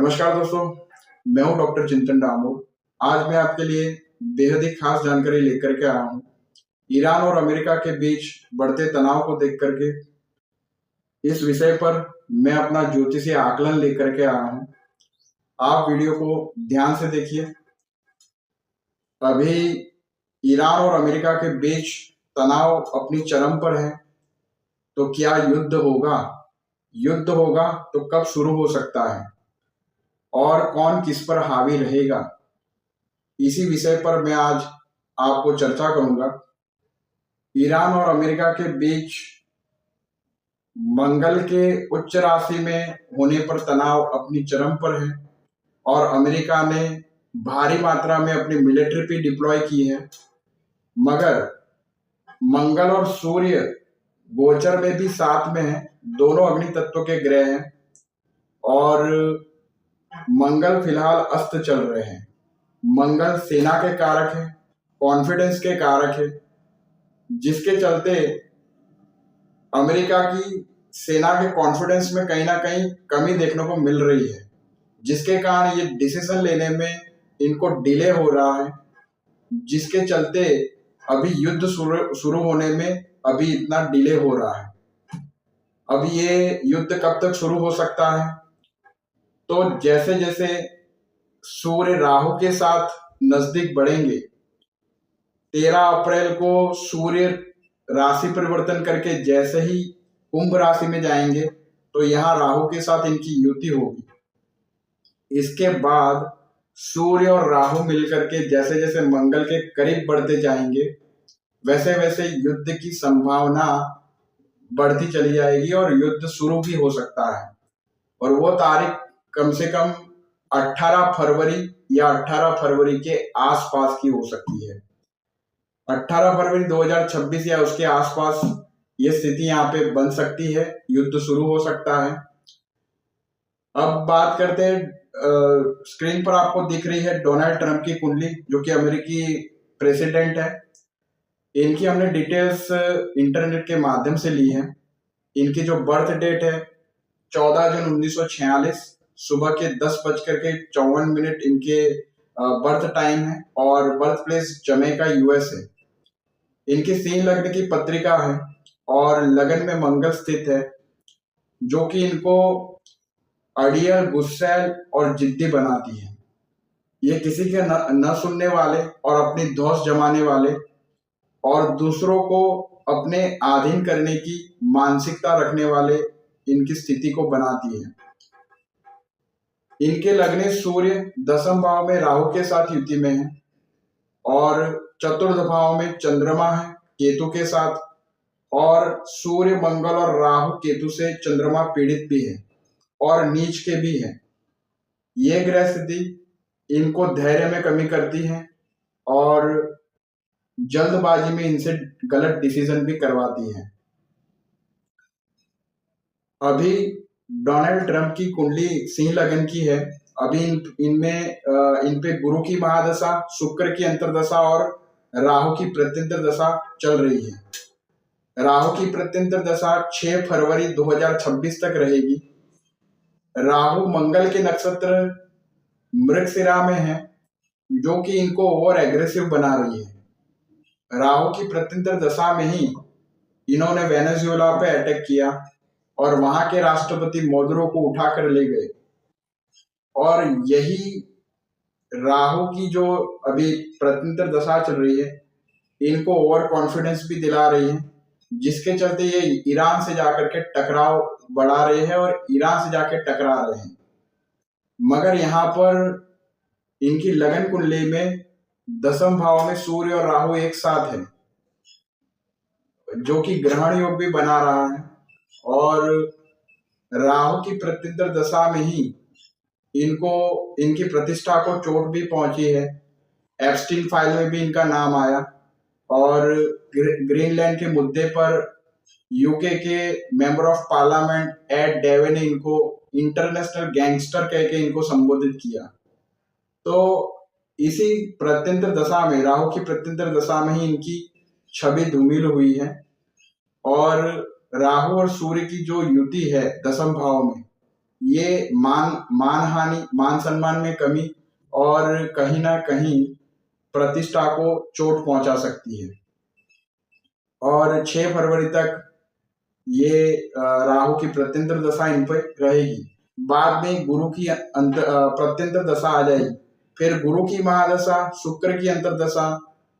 नमस्कार दोस्तों, मैं हूं डॉक्टर चिंतन डामोर। आज मैं आपके लिए बेहद ही खास जानकारी लेकर के आया हूं। ईरान और अमेरिका के बीच बढ़ते तनाव को देख करके इस विषय पर मैं अपना ज्योतिषीय आकलन लेकर के आया हूं। आप वीडियो को ध्यान से देखिए। अभी ईरान और अमेरिका के बीच तनाव अपनी चरम पर है, तो क्या युद्ध होगा? युद्ध होगा तो कब शुरू हो सकता है और कौन किस पर हावी रहेगा? इसी विषय पर मैं आज आपको चर्चा करूंगा। ईरान और अमेरिका के बीच मंगल के उच्च राशि में होने पर तनाव अपनी चरम पर है और अमेरिका ने भारी मात्रा में अपनी मिलिट्री भी डिप्लॉय की है। मगर मंगल और सूर्य गोचर में भी साथ में है, दोनों अग्नि तत्व के ग्रह हैं और मंगल फिलहाल अस्त चल रहे हैं। मंगल सेना के कारक है, कॉन्फिडेंस के कारक है, जिसके चलते अमेरिका की सेना के कॉन्फिडेंस में कहीं ना कहीं कमी देखने को मिल रही है, जिसके कारण ये डिसीजन लेने में इनको डिले हो रहा है, जिसके चलते अभी युद्ध शुरू होने में अभी इतना डिले हो रहा है। अब ये युद्ध कब तक शुरू हो सकता है? तो जैसे जैसे सूर्य राहु के साथ नजदीक बढ़ेंगे, 13 अप्रैल को सूर्य राशि परिवर्तन करके जैसे ही कुंभ राशि में जाएंगे तो यहाँ राहु के साथ इनकी युति होगी। इसके बाद सूर्य और राहु मिलकर के जैसे जैसे मंगल के करीब बढ़ते जाएंगे, वैसे वैसे युद्ध की संभावना बढ़ती चली जाएगी और युद्ध शुरू भी हो सकता है। और वो तारीख कम से कम 18 फरवरी या 18 फरवरी के आसपास की हो सकती है। 18 फरवरी 2026 या उसके आसपास ये स्थिति यहाँ पे बन सकती है, युद्ध शुरू हो सकता है। अब बात करते हैं, स्क्रीन पर आपको दिख रही है डोनाल्ड ट्रंप की कुंडली, जो कि अमेरिकी प्रेसिडेंट है। इनकी हमने डिटेल्स इंटरनेट के माध्यम से ली है। इनकी जो बर्थ डेट है 14 जून 1946, सुबह के 10:54 इनके बर्थ टाइम है और बर्थ प्लेस जमैका यूएस है। इनकी सिंह लग्न की पत्रिका है और लगन में मंगल स्थित है, जो कि इनको अड़ियल, गुस्सैल और जिद्दी बनाती है। ये किसी के न सुनने वाले और अपनी धौंस जमाने वाले और दूसरों को अपने अधीन करने की मानसिकता रखने वाले इनकी स्थिति को बनाती है। इनके लग्न सूर्य 10वें भाव में राहु के साथ युति में है और चतुर्थ भाव में चंद्रमा है केतु के साथ, और सूर्य, मंगल और राहु केतु से चंद्रमा पीड़ित भी है और नीच के भी है। ये ग्रह स्थिति इनको धैर्य में कमी करती है और जल्दबाजी में इनसे गलत डिसीजन भी करवाती है। अभी डोनाल्ड ट्रंप की कुंडली सिंह लगन की है। अभी इन पे गुरु की महादशा, शुक्र की अंतर्दशा और राहु की प्रत्यंतर दशा चल रही है। राहु की प्रत्यंतर दशा 6 फरवरी 2026 तक रहेगी। राहु मंगल के नक्षत्र मृगशिरा में है, जो कि इनको ओवर एग्रेसिव बना रही है। राहु की प्रत्यंतर दशा में ही इन्होंने वेनेजुएला पे अटैक किया और वहां के राष्ट्रपति मोदुरो को उठाकर ले गए। और यही राहु की जो अभी प्रत्यंतर दशा चल रही है, इनको ओवर कॉन्फिडेंस भी दिला रही है, जिसके चलते ये ईरान से जाकर के टकराव बढ़ा रहे हैं और ईरान से जाकर टकरा रहे हैं। मगर यहाँ पर इनकी लगन कुंडली में 10वें भाव में सूर्य और राहु एक साथ है, जो कि ग्रहण योग भी बना रहा है। और राहु की प्रत्यंतर दशा में ही इनकी प्रतिष्ठा को चोट भी पहुंची है। एप्स्टीन फाइल में भी इनका नाम आया और ग्रीनलैंड के मुद्दे पर यूके के मेंबर ऑफ पार्लियामेंट एड डेवे ने इनको इंटरनेशनल गैंगस्टर कह के इनको संबोधित किया। तो इसी प्रत्यंतर दशा में, राहु की प्रत्यंतर दशा में ही इनकी छवि धूमिल हुई है। और राहु और सूर्य की जो युति है 10वें भाव में, ये मान सम्मान में कमी और कहीं ना कहीं प्रतिष्ठा को चोट पहुंचा सकती है। और 6 फरवरी तक ये राहु की प्रत्यंतर दशा इन पर रहेगी। बाद में गुरु की प्रत्यंतर दशा आ जाएगी, फिर गुरु की महादशा, शुक्र की अंतरदशा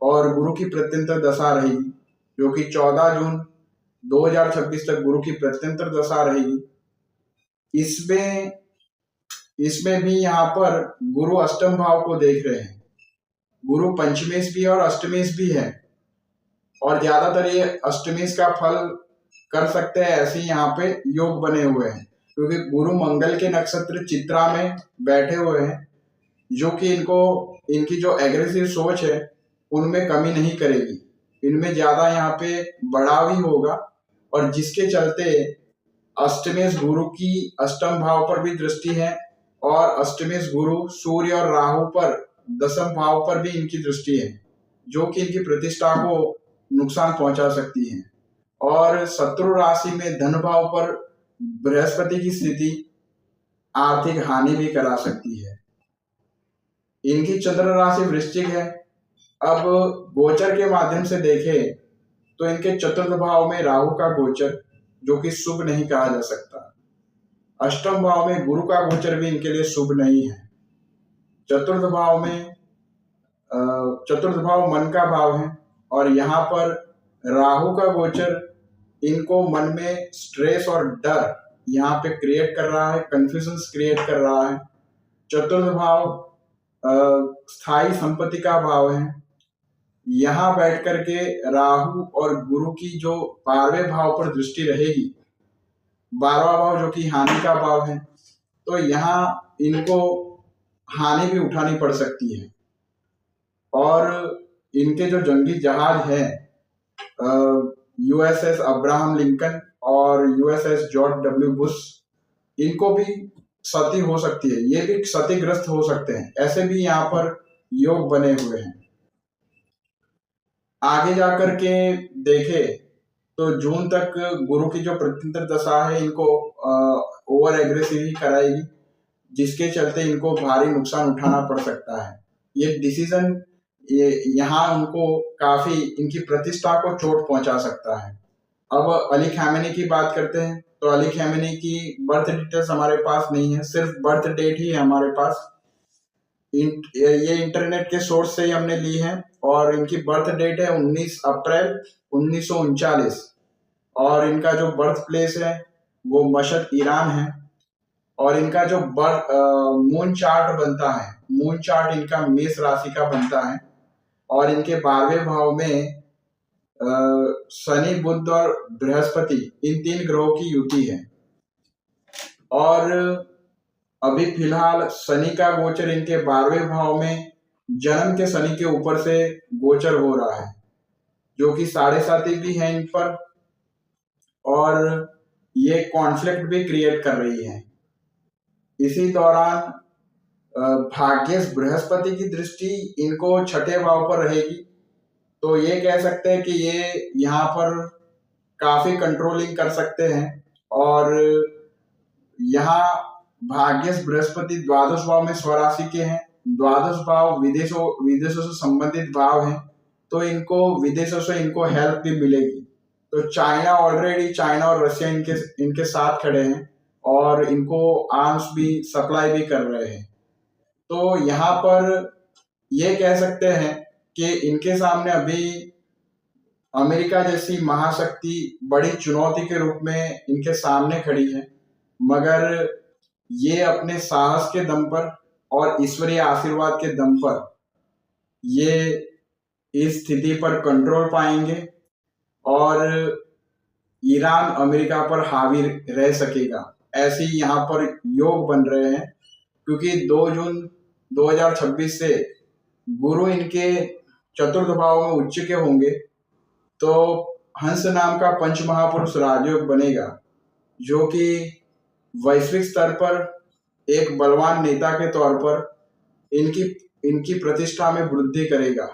और गुरु की प्रत्यंतर दशा रहेगी, जो कि 14 जून 2026 तक गुरु की प्रत्यंतर दशा रहेगी। इसमें इसमें भी यहाँ पर गुरु अष्टम भाव को देख रहे हैं। गुरु पंचमेश भी और अष्टमेश भी है, और ज्यादातर ये अष्टमेश का फल कर सकते हैं, ऐसे यहाँ पे योग बने हुए हैं, क्योंकि गुरु मंगल के नक्षत्र चित्रा में बैठे हुए हैं, जो कि इनकी जो एग्रेसिव सोच है उनमें कमी नहीं करेगी, इनमें ज्यादा यहाँ पे बढ़ाव ही होगा। और जिसके चलते अष्टमेश गुरु की अष्टम भाव पर भी दृष्टि है, और अष्टमेश गुरु सूर्य और राहु पर दसम भाव पर भी इनकी दृष्टि है, जो कि इनकी प्रतिष्ठा को नुकसान पहुंचा सकती है। और शत्रु राशि में धन भाव पर बृहस्पति की स्थिति आर्थिक हानि भी करा सकती है। इनकी चंद्र राशि वृश्चिक है। अब गोचर के माध्यम से देखें तो इनके चतुर्थ भाव में राहु का गोचर, जो कि शुभ नहीं कहा जा सकता। अष्टम भाव में गुरु का गोचर भी इनके लिए शुभ नहीं है। चतुर्थ भाव मन का भाव है, और यहाँ पर राहु का गोचर इनको मन में स्ट्रेस और डर यहाँ पे क्रिएट कर रहा है, कंफ्यूजन क्रिएट कर रहा है। चतुर्थ भाव स्थायी संपत्ति का भाव है। यहाँ बैठ करके राहु और गुरु की जो 12वें भाव पर दृष्टि रहेगी, 12वां भाव जो कि हानि का भाव है, तो यहाँ इनको हानि भी उठानी पड़ सकती है। और इनके जो जंगी जहाज है यूएसएस अब्राहम लिंकन और यूएसएस जॉर्ज डब्ल्यू बुश, इनको भी क्षति हो सकती है, ये भी क्षतिग्रस्त हो सकते हैं, ऐसे भी यहाँ पर योग बने हुए हैं। आगे जाकर के देखे तो जून तक गुरु की जो प्रत्यंतर दशा है इनको ओवर एग्रेसिव ही कराएगी, जिसके चलते इनको भारी नुकसान उठाना पड़ सकता है। ये डिसीजन यहाँ उनको काफी इनकी प्रतिष्ठा को चोट पहुंचा सकता है। अब अली खamenei की बात करते हैं, तो अली खamenei की बर्थ डिटेल्स हमारे पास नहीं है, सिर्फ बर्थ डेट ही है हमारे पास। ये इंटरनेट के सोर्स से ही हमने ली है, और इनकी बर्थ डेट है 19 अप्रैल 1939, और इनका जो बर्थ प्लेस है वो मशहद ईरान है। और इनका जो मून चार्ट बनता है, मून चार्ट इनका मेष राशि का बनता है, और इनके 12वें भाव में शनि, बुध और बृहस्पति, इन 3 ग्रहों की युति है। और अभी फिलहाल शनि का गोचर इनके 12वें भाव में जन्म के शनि के ऊपर से गोचर हो रहा है, जो कि 7.5 भी है इन पर, और ये कॉन्फ्लिक्ट भी क्रिएट कर रही है। इसी दौरान भाग्येश बृहस्पति की दृष्टि इनको 6ठे भाव पर रहेगी, तो ये कह सकते हैं कि ये यहाँ पर काफी कंट्रोलिंग कर सकते हैं। और यहाँ भाग्येश बृहस्पति द्वादश भाव में स्वराशि के हैं। द्वादश भाव विदेशों से संबंधित भाव है, तो इनको विदेशों से इनको हेल्प भी मिलेगी। तो चाइना और रशिया इनके साथ खड़े हैं, और इनको आर्म्स भी सप्लाई भी कर रहे हैं। तो यहाँ पर ये कह सकते हैं कि इनके सामने अभी अमेरिका जैसी महाशक्ति बड़ी चुनौती के रूप में इनके सामने खड़ी है, मगर ये अपने साहस के दम पर और ईश्वरीय आशीर्वाद के दम पर ये इस स्थिति पर कंट्रोल पाएंगे, और ईरान अमेरिका पर हावी रह सकेगा। ऐसे ही यहाँ पर योग बन रहे हैं, क्योंकि 2 जून 2026 से गुरु इनके चतुर्थ भाव में उच्च के होंगे, तो हंस नाम का पंच महापुरुष राजयोग बनेगा, जो कि वैश्विक स्तर पर एक बलवान नेता के तौर पर इनकी प्रतिष्ठा में वृद्धि करेगा।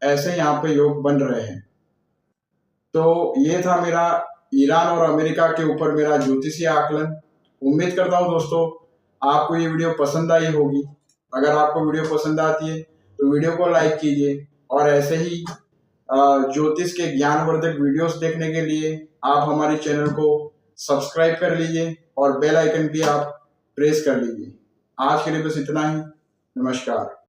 ऐसे यहाँ पे योग बन रहे हैं। तो ये था मेरा ईरान और अमेरिका के ऊपर मेरा ज्योतिषीय आकलन। उम्मीद करता हूँ दोस्तों आपको ये वीडियो पसंद आई होगी। अगर आपको वीडियो पसंद आती है तो वीडियो को लाइक कीजिए और ऐसे ही ज्योतिष के ज्ञानवर्धक वीडियोस देखने के लिए आप हमारे चैनल को सब्सक्राइब कर लीजिए और बेल आइकन भी आप प्रेस कर लीजिए। आज के लिए बस इतना ही। नमस्कार।